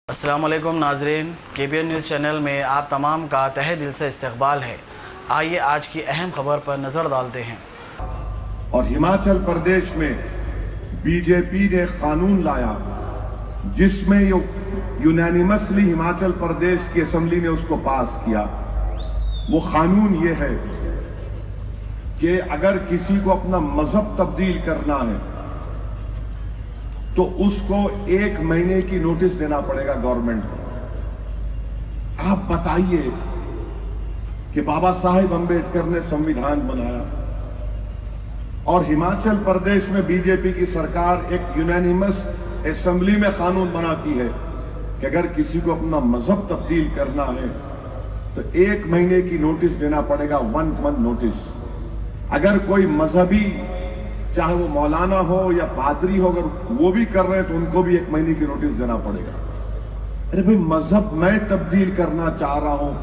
السلام علیکم ناظرین، KBN نیوز چینل میں آپ تمام کا تہہ دل سے استقبال ہے۔ آئیے آج کی اہم خبر پر نظر ڈالتے ہیں۔ اور ہماچل پردیش میں بی جے پی نے قانون لایا جس میں یونینیمسلی ہماچل پردیش کی اسمبلی نے اس کو پاس کیا۔ وہ قانون یہ ہے کہ اگر کسی کو اپنا مذہب تبدیل کرنا ہے تو اس کو 1 مہینے کی نوٹس دینا پڑے گا گورنمنٹ کو۔ آپ بتائیے کہ بابا صاحب امبیڈکر نے سمویدھان بنایا اور ہماچل پردیش میں بی جے پی کی سرکار ایک یونینیمس اسمبلی میں قانون بناتی ہے کہ اگر کسی کو اپنا مذہب تبدیل کرنا ہے تو 1 مہینے کی نوٹس دینا پڑے گا، 1 month نوٹس۔ اگر کوئی مذہبی، چاہے وہ مولانا ہو یا پادری ہو، اگر وہ بھی کر رہے ہیں تو ان کو بھی 1 مہینے کی نوٹس دینا پڑے گا۔ ارے بھئی، مذہب میں تبدیل کرنا چاہ رہا ہوں،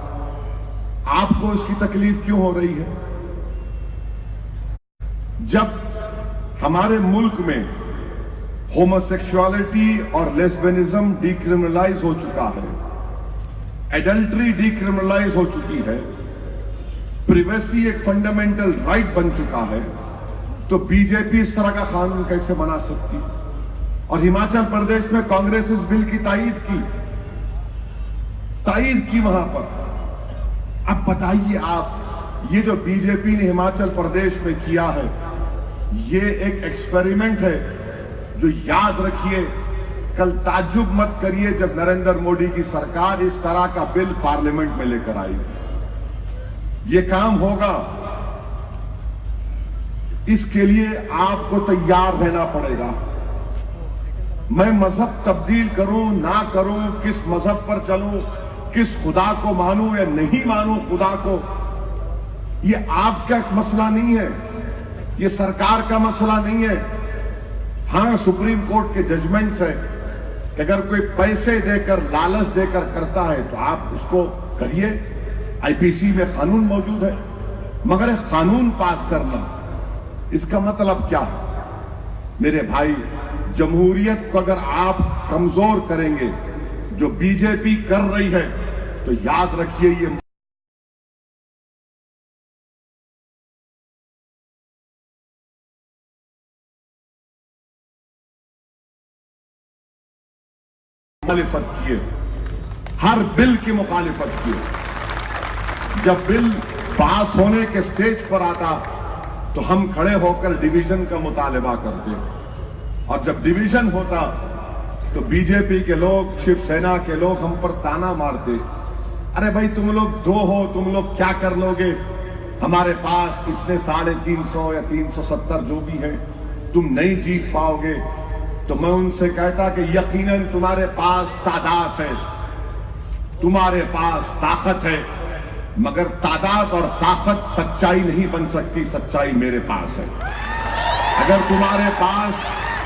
آپ کو اس کی تکلیف کیوں ہو رہی ہے؟ جب ہمارے ملک میں ہوموسیکشوالٹی اور لیسبینزم ڈیکرمنلائز ہو چکا ہے، ایڈلٹری ڈیکرمنلائز ہو چکی ہے، پریویسی ایک فنڈامنٹل رائٹ بن چکا ہے، تو بی جے پی اس طرح کا قانون کیسے بنا سکتی؟ اور ہماچل پردیش میں کانگریس اس بل کی تائید کی وہاں پر۔ اب بتائیے آپ، یہ جو بی جے پی نے ہماچل پردیش میں کیا ہے، یہ ایک ایکسپیریمنٹ ہے جو یاد رکھیے، کل تعجب مت کریے جب نریندر مودی کی سرکار اس طرح کا بل پارلیمنٹ میں لے کر آئی۔ یہ کام ہوگا، اس کے لیے آپ کو تیار رہنا پڑے گا۔ میں مذہب تبدیل کروں نہ کروں، کس مذہب پر چلوں، کس خدا کو مانوں یا نہیں مانوں خدا کو، یہ آپ کا مسئلہ نہیں ہے، یہ سرکار کا مسئلہ نہیں ہے۔ ہاں، سپریم کورٹ کے ججمنٹس ہے کہ اگر کوئی پیسے دے کر، لالچ دے کر کرتا ہے تو آپ اس کو کریے، IPC میں قانون موجود ہے، مگر ایک قانون پاس کرنا، اس کا مطلب کیا ہے؟ میرے بھائی، جمہوریت کو اگر آپ کمزور کریں گے جو بی جے پی کر رہی ہے تو یاد رکھیے یہ مخالفت کیے، ہر بل کی مخالفت کیے۔ جب بل پاس ہونے کے سٹیج پر آتا تو ہم کھڑے ہو کر ڈیویژن کا مطالبہ کرتے، اور جب ڈیویژن ہوتا تو بی جے پی کے لوگ، شیو سینا کے لوگ ہم پر تانا مارتے، ارے بھائی تم لوگ 2 ہو، تم لوگ کیا کر لوگے، ہمارے پاس اتنے 350 یا 370 جو بھی ہیں، تم نہیں جیت پاؤ گے۔ تو میں ان سے کہتا کہ یقیناً تمہارے پاس تعداد ہے، تمہارے پاس طاقت ہے، مگر تعداد اور طاقت سچائی نہیں بن سکتی، سچائی میرے پاس ہے۔ اگر تمہارے پاس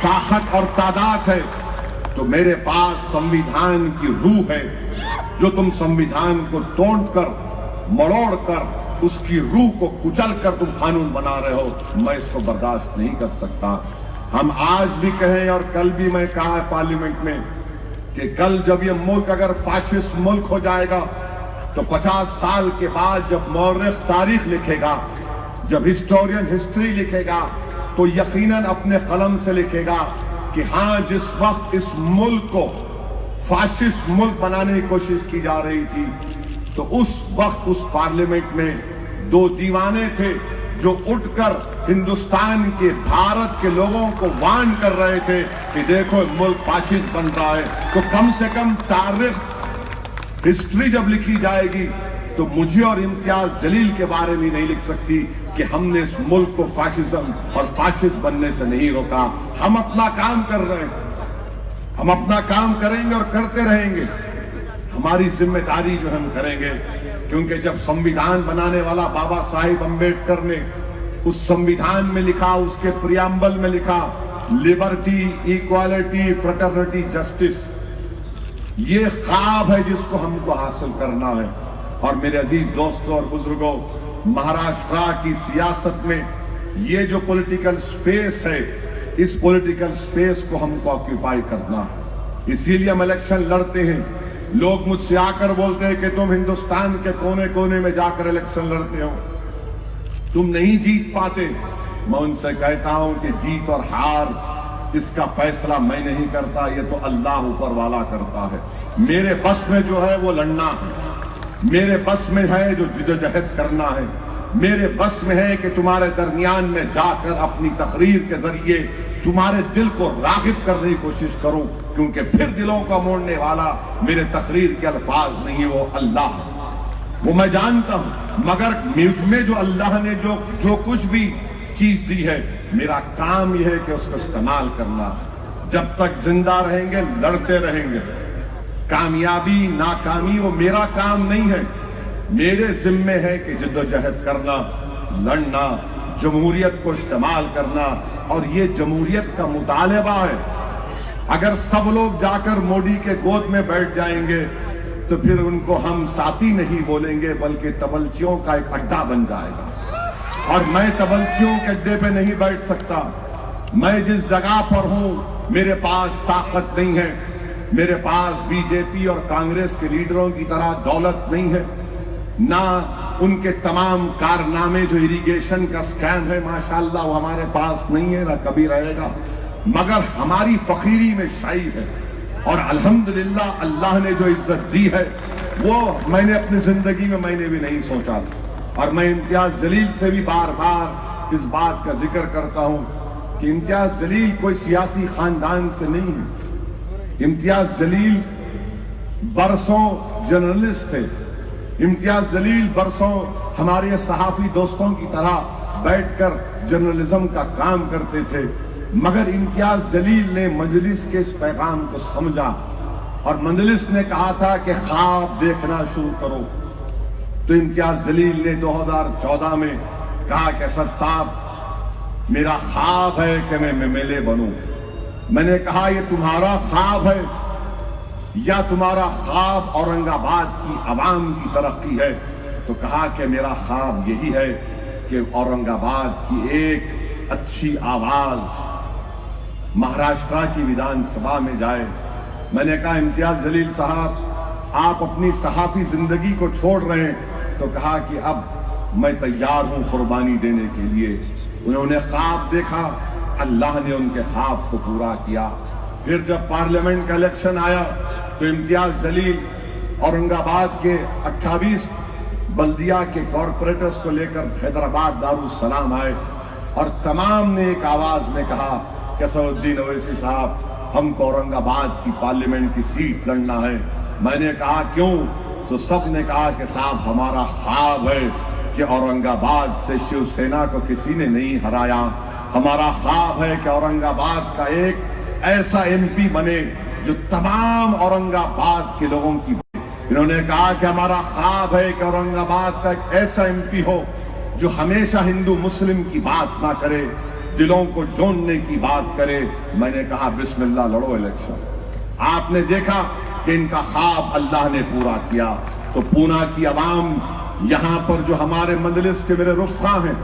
طاقت اور تعداد ہے تو میرے پاس سمویدھان کی روح ہے، جو تم سمویدھان کو توڑ کر، مڑوڑ کر، اس کی روح کو کچل کر تم قانون بنا رہے ہو، میں اس کو برداشت نہیں کر سکتا۔ ہم آج بھی کہیں اور کل بھی میں کہا ہے پارلیمنٹ میں کہ کل جب یہ ملک اگر فاشسٹ ملک ہو جائے گا تو 50 سال کے بعد جب مورخ تاریخ لکھے گا، جب ہسٹورین ہسٹری لکھے گا، تو یقیناً اپنے قلم سے لکھے گا کہ ہاں، جس وقت اس ملک کو فاشسٹ ملک بنانے کی کوشش کی جا رہی تھی تو اس وقت اس پارلیمنٹ میں 2 دیوانے تھے جو اٹھ کر ہندوستان کے، بھارت کے لوگوں کو وارن کر رہے تھے کہ دیکھو ملک فاشسٹ بن رہا ہے۔ تو کم سے کم تاریخ، ہسٹری جب لکھی جائے گی تو مجھے اور امتیاز جلیل کے بارے میں نہیں لکھ سکتی کہ ہم نے اس ملک کو فاشزم اور فاشسٹ بننے سے نہیں روکا۔ ہم اپنا کام کر رہے ہیں، ہم اپنا کام کریں گے اور کرتے رہیں گے، ہماری ذمہ داری جو ہم کریں گے، کیونکہ جب سمویدھان بنانے والا بابا صاحب امبیڈکر نے اس سمویدھان میں لکھا، اس کے پریامبل میں لکھا، لبرٹی، ایکوالٹی، فریٹرنٹی، جسٹس، یہ خواب ہے جس کو ہم کو حاصل کرنا ہے۔ اور میرے عزیز دوستوں اور بزرگوں، مہاراشٹرا کی سیاست میں یہ جو پولیٹیکل سپیس ہے، اس پولیٹیکل سپیس کو ہم کو آکیوپائی کرنا ہے۔ اسی لیے ہم الیکشن لڑتے ہیں. لوگ مجھ سے آ کر بولتے ہیں کہ تم ہندوستان کے کونے کونے میں جا کر الیکشن لڑتے ہو, تم نہیں جیت پاتے. میں ان سے کہتا ہوں کہ جیت اور ہار اس کا فیصلہ میں نہیں کرتا, یہ تو اللہ اوپر والا کرتا ہے. میرے بس میں جو ہے وہ لڑنا ہے, میرے بس میں ہے جو جدوجہد کرنا ہے, میرے بس میں ہے کہ تمہارے درمیان میں جا کر اپنی تقریر کے ذریعے تمہارے دل کو راغب کرنے کی کوشش کروں, کیونکہ پھر دلوں کا موڑنے والا میرے تقریر کے الفاظ نہیں, وہ اللہ ہے, وہ میں جانتا ہوں. مگر مجھ میں جو اللہ نے جو کچھ بھی چیز دی ہے, میرا کام یہ ہے کہ اس کو استعمال کرنا. جب تک زندہ رہیں گے لڑتے رہیں گے. کامیابی ناکامی وہ میرا کام نہیں ہے, میرے ذمے ہے کہ جدوجہد کرنا, لڑنا, جمہوریت کو استعمال کرنا. اور یہ جمہوریت کا مطالبہ ہے. اگر سب لوگ جا کر موڈی کے گود میں بیٹھ جائیں گے تو پھر ان کو ہم ساتھی نہیں بولیں گے بلکہ تبلچیوں کا ایک اڈا بن جائے گا, اور میں تبلچیوں کے اڈے پہ نہیں بیٹھ سکتا. میں جس جگہ پر ہوں میرے پاس طاقت نہیں ہے, میرے پاس بی جے پی اور کانگریس کے لیڈروں کی طرح دولت نہیں ہے, نہ ان کے تمام کارنامے جو اریگیشن کا سکیم ہے ماشاءاللہ وہ ہمارے پاس نہیں ہے, نہ کبھی رہے گا. مگر ہماری فقیری میں شائی ہے, اور الحمدللہ اللہ نے جو عزت دی ہے وہ میں نے اپنی زندگی میں نے بھی نہیں سوچا تھا. اور میں امتیاز جلیل سے بھی بار بار اس بات کا ذکر کرتا ہوں کہ امتیاز جلیل کوئی سیاسی خاندان سے نہیں ہے. امتیاز جلیل برسوں جرنلسٹ تھے. امتیاز جلیل برسوں ہمارے صحافی دوستوں کی طرح بیٹھ کر جرنلزم کا کام کرتے تھے. مگر امتیاز جلیل نے مجلس کے اس پیغام کو سمجھا, اور مجلس نے کہا تھا کہ خواب دیکھنا شروع کرو. تو امتیاز جلیل نے 2014 میں کہا کہ اسد صاحب میرا خواب ہے کہ میں MLA بنوں. میں نے کہا یہ تمہارا خواب ہے یا تمہارا خواب اورنگ آباد کی عوام کی ترقی ہے؟ تو کہا کہ میرا خواب یہی ہے کہ اورنگ آباد کی ایک اچھی آواز مہاراشٹرا کی ویدھان سبھا میں جائے. میں نے کہا امتیاز جلیل صاحب آپ اپنی صحافی زندگی کو چھوڑ رہے ہیں؟ تو کہا کہ اب میں تیار ہوں قربانی دینے کے لیے. انہوں نے خواب دیکھا, اللہ نے ان کے خواب کو پورا کیا. پھر جب پارلیمنٹ کا الیکشن آیا تو امتیاز جلیل اورنگ آباد کے 28 بلدیہ کے کارپوریٹرز کو لے کر حیدرآباد دارالسلام آئے, اور تمام نے ایک آواز میں کہا کہ اسد الدین اویسی صاحب ہم کو اورنگ آباد کی پارلیمنٹ کی سیٹ لڑنا ہے. میں نے کہا کیوں؟ تو سب نے کہا کہ صاحب ہمارا خواب ہے کہ اورنگ آباد سے شیو سینا کو کسی نے نہیں ہرایا. ہمارا خواب ہے کہ اورنگ آباد کا ایک ایسا MP بنے جو تمام اورنگ آباد کے لوگوں کی. انہوں نے کہا کہ ہمارا خواب ہے کہ اورنگ آباد کا ایک ایسا MP ہو جو ہمیشہ ہندو مسلم کی بات نہ کرے, دلوں کو جوڑنے کی بات کرے. میں نے کہا بسم اللہ لڑو الیکشن. آپ نے دیکھا کہ ان کا خواب اللہ نے پورا کیا. تو پونا کی عوام یہاں پر جو ہمارے مجلس کے میرے رفقا ہیں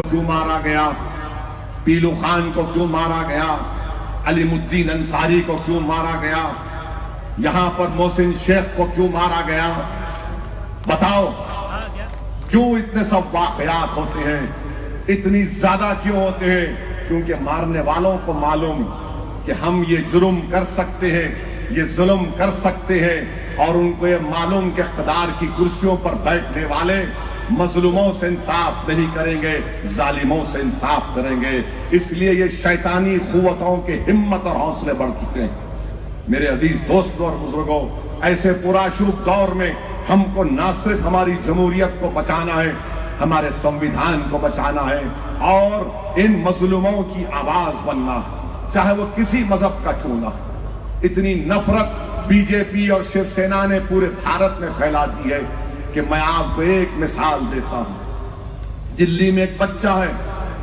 کیوں مارا گیا, پیلو خان کو کیوں مارا گیا, علیم الدین انصاری کو کیوں مارا گیا, یہاں پر محسن شیخ کو کیوں مارا گیا. بتاؤ کیوں اتنے سب واقعات ہوتے ہیں, اتنی زیادہ کیوں ہوتے ہیں؟ کیونکہ مارنے والوں کو معلوم کہ ہم یہ جرم کر سکتے ہیں, یہ ظلم کر سکتے ہیں, اور ان کو یہ معلوم کہ اقتدار کی کرسیوں پر بیٹھنے والے مظلوموں سے انصاف نہیں کریں گے, ظالموں سے انصاف کریں گے. اس لیے یہ شیطانی قوتوں کے ہمت اور حوصلے بڑھ چکے ہیں. میرے عزیز دوستوں اور بزرگوں, ایسے پرآشوب دور میں ہم کو نہ صرف ہماری جمہوریت کو بچانا ہے, ہمارے سنویدھان کو بچانا ہے, اور ان مظلوموں کی آواز بننا, چاہے وہ کسی مذہب کا کیوں نہ. اتنی نفرت بی جے پی اور شیو سینا نے پورے بھارت میں پھیلا دی ہے کہ میں آپ کو ایک مثال دیتا ہوں. دلی میں ایک بچہ ہے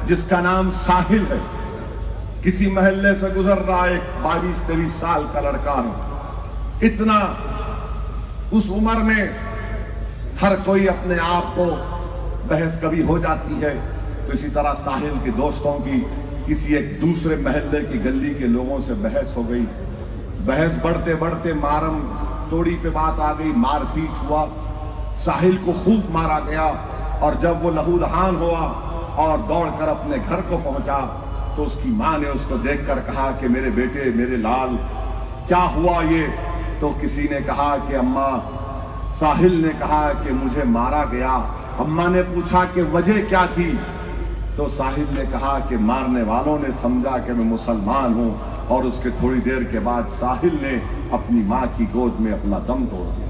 جس کا نام ساحل ہے, کسی محلے سے گزر رہا ہے, ایک 22-23 سال کا لڑکا ہے. اتنا اس عمر میں ہر کوئی اپنے آپ کو بحث کبھی ہو جاتی ہے, تو اسی طرح ساحل کے دوستوں کی کسی ایک دوسرے محلے کی گلی کے لوگوں سے بحث ہو گئی. بحث بڑھتے بڑھتے مارم توڑی پہ بات آ گئی, مار پیٹ ہوا, ساحل کو خوب مارا گیا, اور جب وہ لہو لہان ہوا اور دوڑ کر اپنے گھر کو پہنچا تو اس کی ماں نے اس کو دیکھ کر کہا کہ میرے بیٹے, میرے لال, کیا ہوا یہ؟ تو کسی نے کہا کہ اماں, ساحل نے کہا کہ مجھے مارا گیا. اماں نے پوچھا کہ وجہ کیا تھی؟ تو ساحل نے کہا کہ مارنے والوں نے سمجھا کہ میں مسلمان ہوں, اور اس کے تھوڑی دیر کے بعد ساحل نے اپنی ماں کی گود میں اپنا دم توڑ دیا.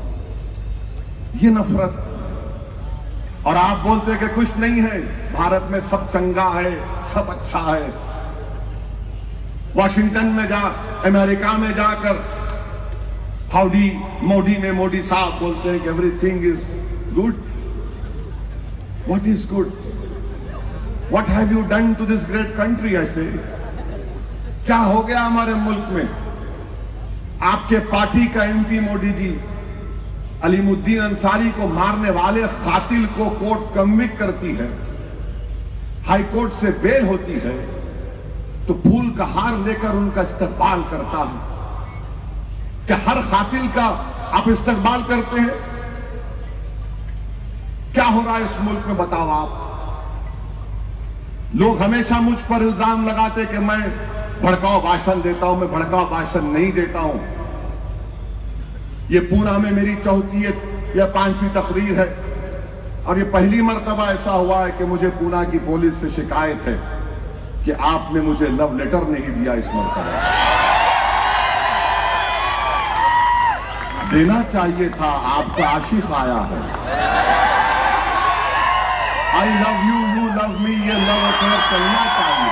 یہ نفرت. اور آپ بولتے کہ کچھ نہیں ہے, بھارت میں سب چنگا ہے, سب اچھا ہے. واشنگٹن میں جا, امریکہ میں جا کر ہاؤڈی موڈی میں موڈی صاحب بولتے ہیں کہ everything is good. What is good? What have you done to this great country? ایسے کیا ہو گیا ہمارے ملک میں؟ آپ کے پارٹی کا ایم پی موڈی جی علیم الدین انصاری کو مارنے والے قاتل کو کورٹ کنوکٹ کرتی ہے, ہائی کورٹ سے بیل ہوتی ہے, تو پھول کا ہار لے کر ان کا استقبال کرتا ہے. کہ ہر قاتل کا آپ استقبال کرتے ہیں؟ کیا ہو رہا ہے اس ملک میں بتاؤ آپ. لوگ ہمیشہ مجھ پر الزام لگاتے کہ میں بھڑکاؤ بھاشن دیتا ہوں. میں بھڑکاؤ بھاشن نہیں دیتا ہوں. یہ پونا میں میری 4تھی یا 5ویں تقریر ہے, اور یہ پہلی مرتبہ ایسا ہوا ہے کہ مجھے پونا کی پولیس سے شکایت ہے کہ آپ نے مجھے لو لیٹر نہیں دیا. اس مرتبہ دینا چاہیے تھا, آپ کا عاشق آیا ہے. I love you, you love me, یہ لو افیئر چلنا چاہیے.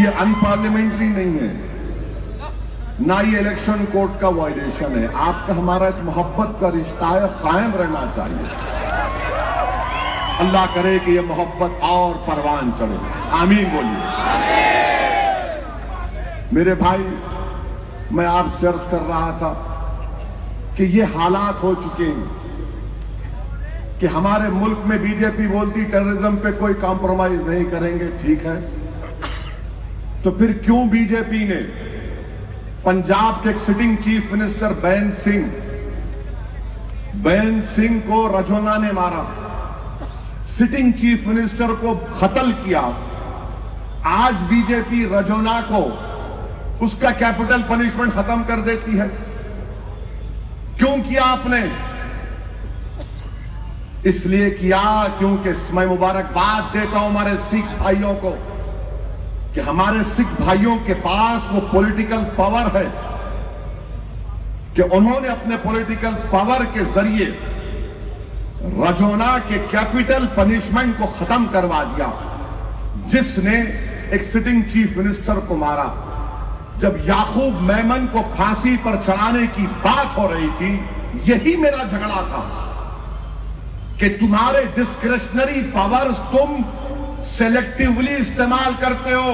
یہ ان پارلیمنٹری نہیں ہے, نہ یہ الیکشن کوڈ کا وائلیشن ہے. آپ کا ہمارا ایک محبت کا رشتہ ہے, قائم رہنا چاہیے. اللہ کرے کہ یہ محبت اور پروان چڑھے. آمین بولیے. میرے بھائی, میں آپ سے عرض کر رہا تھا کہ یہ حالات ہو چکے ہیں کہ ہمارے ملک میں بی جے پی بولتی ٹیررزم پہ کوئی کمپرومائز نہیں کریں گے. ٹھیک ہے, تو پھر کیوں بی جے پی نے پنجاب کے ایک سٹنگ چیف منسٹر بین سنگھ کو رجونا نے مارا, سٹنگ چیف منسٹر کو قتل کیا. آج بی جے پی رجونا کو اس کا کیپٹل پنشمنٹ ختم کر دیتی ہے. کیوں کیا آپ نے؟ اس لیے کیا کیونکہ میں مبارکباد دیتا ہوں ہمارے سکھ بھائیوں کو کہ ہمارے سکھ بھائیوں کے پاس وہ پولیٹیکل پاور ہے کہ انہوں نے اپنے پولیٹیکل پاور کے ذریعے رجونا کے کیپٹل پنشمنٹ کو ختم کروا دیا, جس نے ایک سٹنگ چیف منسٹر کو مارا. جب یعقوب میمن کو پھانسی پر چڑھانے کی بات ہو رہی تھی, یہی میرا جھگڑا تھا کہ تمہارے ڈسکریشنری پاورز تم سیلیکٹیولی استعمال کرتے ہو,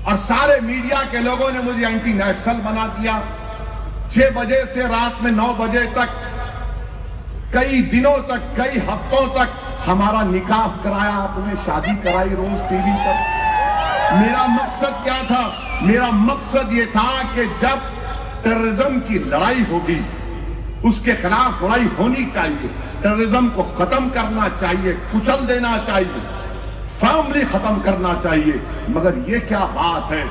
اور سارے میڈیا کے لوگوں نے مجھے اینٹی نیشنل بنا دیا. 6 بجے سے رات میں 9 بجے تک کئی دنوں تک, کئی ہفتوں تک ہمارا نکاح کرایا آپ نے, شادی کرائی روز ٹی وی پر. میرا مقصد کیا تھا؟ میرا مقصد یہ تھا کہ جب ٹیررزم کی لڑائی ہوگی, اس کے خلاف لڑائی ہونی چاہیے, ٹیررزم کو ختم کرنا چاہیے, کچل دینا چاہیے, فارملی ختم کرنا چاہیے. مگر یہ کیا بات ہے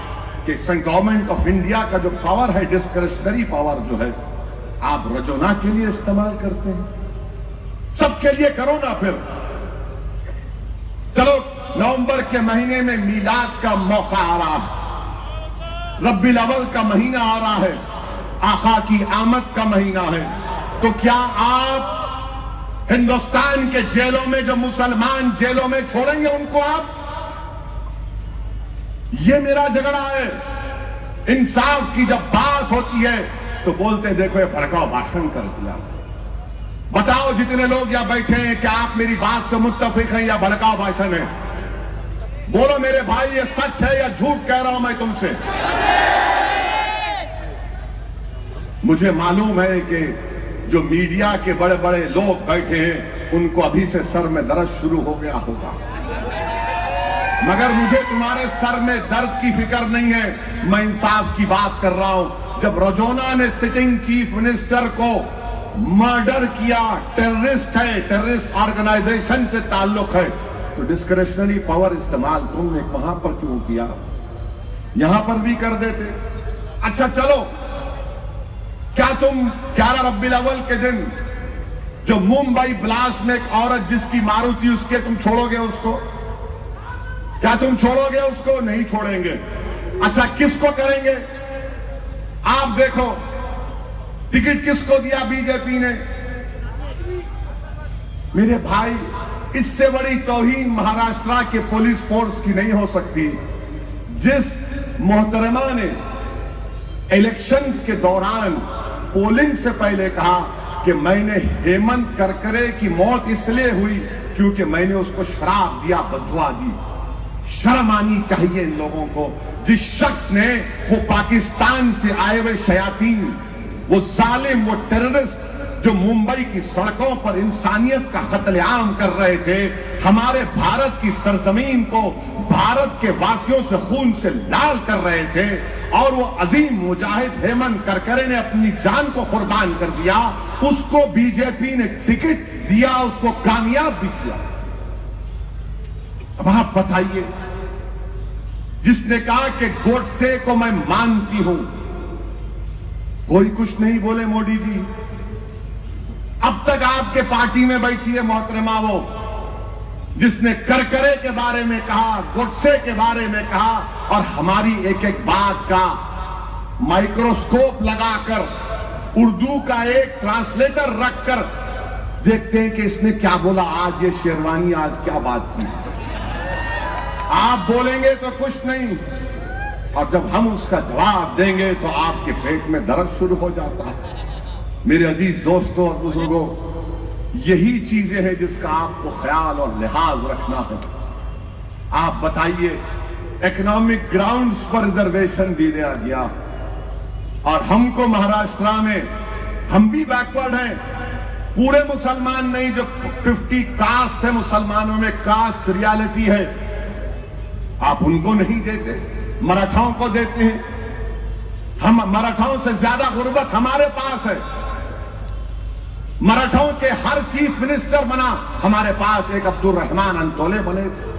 کہ گورنمنٹ آف انڈیا کا جو پاور ہے, ڈسکریشنری پاور جو ہے, آپ رجونا کے لیے استعمال کرتے ہیں. سب کے لیے کرو نا پھر. چلو نومبر کے مہینے میں میلاد کا موقع آ رہا ہے, ربیع الاول کا مہینہ آ رہا ہے, آقا کی آمد کا مہینہ ہے, تو کیا آپ ہندوستان کے جیلوں میں جو مسلمان جیلوں میں چھوڑیں گے ان کو آپ؟ یہ میرا جھگڑا ہے. انصاف کی جب بات ہوتی ہے تو بولتے دیکھو یہ بھڑکاؤ بھاشن کر دیا. بتاؤ جتنے لوگ یہاں بیٹھے ہیں کیا آپ میری بات سے متفق ہیں یا بھڑکاؤ بھاشن ہے؟ بولو میرے بھائی, یہ سچ ہے یا جھوٹ کہہ رہا ہوں میں تم سے؟ مجھے معلوم ہے کہ جو میڈیا کے بڑے بڑے لوگ بیٹھے ہیں ان کو ابھی سے سر میں درد شروع ہو گیا ہوگا, مگر مجھے تمہارے سر میں درد کی فکر نہیں ہے. میں انصاف کی بات کر رہا ہوں. جب رجونا نے سٹنگ چیف منسٹر کو مرڈر کیا, ٹیررسٹ ہے, ٹیررسٹ آرگنائزیشن سے تعلق ہے, تو ڈسکریشنری پاور استعمال تم نے وہاں پر کیوں کیا؟ یہاں پر بھی کر دیتے. اچھا چلو, کیا تم 11 ربیع الاول کے دن جو ممبئی بلاسٹ میں ایک عورت جس کی ماروتی اس کے, تم چھوڑو گے اس کو؟ کیا تم چھوڑو گے اس کو؟ نہیں چھوڑیں گے. اچھا کس کو کریں گے؟ آپ دیکھو ٹکٹ کس کو دیا بی جے پی نے؟ میرے بھائی, اس سے بڑی توہین مہاراشٹرا کے پولیس فورس کی نہیں ہو سکتی. جس محترمہ نے الیکشن کے دوران پولنگ سے پہلے کہا کہ میں نے ہیمنت کرکرے کی موت اس لیے ہوئی کیونکہ میں نے اس کو شراب دیا, بددعا دی. شرم آنی چاہیے ان لوگوں کو. جس شخص نے, وہ پاکستان سے آئے ہوئے شیاطین, وہ ظالم, وہ ٹیررسٹ جو ممبئی کی سڑکوں پر انسانیت کا قتل عام کر رہے تھے, ہمارے بھارت کی سرزمین کو بھارت کے واسیوں سے خون سے لال کر رہے تھے, اور وہ عظیم مجاہد ہیمنت کرکرے نے اپنی جان کو قربان کر دیا. اس کو بی جے پی نے ٹکٹ دیا, اس کو کامیاب بھی کیا. اب آپ بتائیے, جس نے کہا کہ گوڈسے کو میں مانتی ہوں, کوئی کچھ نہیں بولے موڈی جی. اب تک آپ کے پارٹی میں بیٹھی ہے محترمہ وہ جس نے کرکرے کے بارے میں کہا, گوڈسے کے بارے میں کہا, اور ہماری ایک ایک بات کا مائکروسکوپ لگا کر, اردو کا ایک ٹرانسلیٹر رکھ کر دیکھتے ہیں کہ اس نے کیا بولا. آج یہ شیروانی آج کیا بات کی. آپ بولیں گے تو کچھ نہیں, اور جب ہم اس کا جواب دیں گے تو آپ کے پیٹ میں درد شروع ہو جاتا ہے. میرے عزیز دوستوں اور بزرگوں, یہی چیزیں ہیں جس کا آپ کو خیال اور لحاظ رکھنا ہے. آپ بتائیے, اکنامک گراؤنڈز پر ریزرویشن دیا گیا, اور ہم کو مہاراشٹرا میں, ہم بھی بیکورڈ ہیں, پورے مسلمان نہیں, جو 50 کاسٹ ہے مسلمانوں میں, کاسٹ ریالٹی ہے, آپ ان کو نہیں دیتے, مراٹھاؤں کو دیتے ہیں. ہم مراٹھاؤں سے زیادہ غربت ہمارے پاس ہے. مراٹھاؤں کے ہر چیف منسٹر بنا, ہمارے پاس ایک عبد الرحمان انتولے بنے تھے.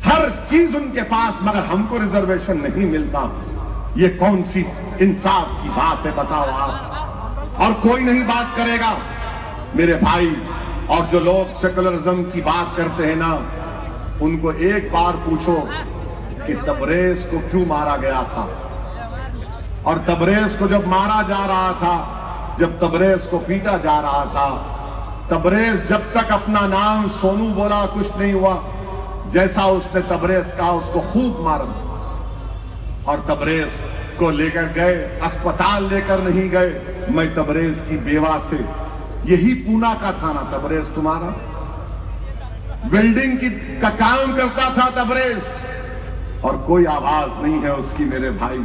ہر چیز ان کے پاس, مگر ہم کو ریزرویشن نہیں ملتا. یہ کون سی انصاف کی بات ہے بتاؤ آپ؟ اور کوئی نہیں بات کرے گا. میرے بھائی, اور جو لوگ سیکولرزم کی بات کرتے ہیں نا, ان کو ایک بار پوچھو کہ تبریز کو کیوں مارا گیا تھا. اور تبریز کو جب مارا جا رہا تھا, جب تبریز کو پیٹا جا رہا تھا, تبریز جب تک اپنا نام سونو بولا کچھ نہیں ہوا. جیسا اس نے تبریز کہا اس کو خوب مارا, اور تبریز کو لے کر گئے, اسپتال لے کر نہیں گئے. میں تبریز کی بیوہ سے, یہی پونا کا تھا نا تبریز تمہارا, ویلڈنگ کا کام کرتا تھا تبریز, اور کوئی آواز نہیں ہے اس کی. میرے بھائی,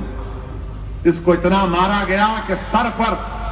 اس کو اتنا مارا گیا کہ سر پر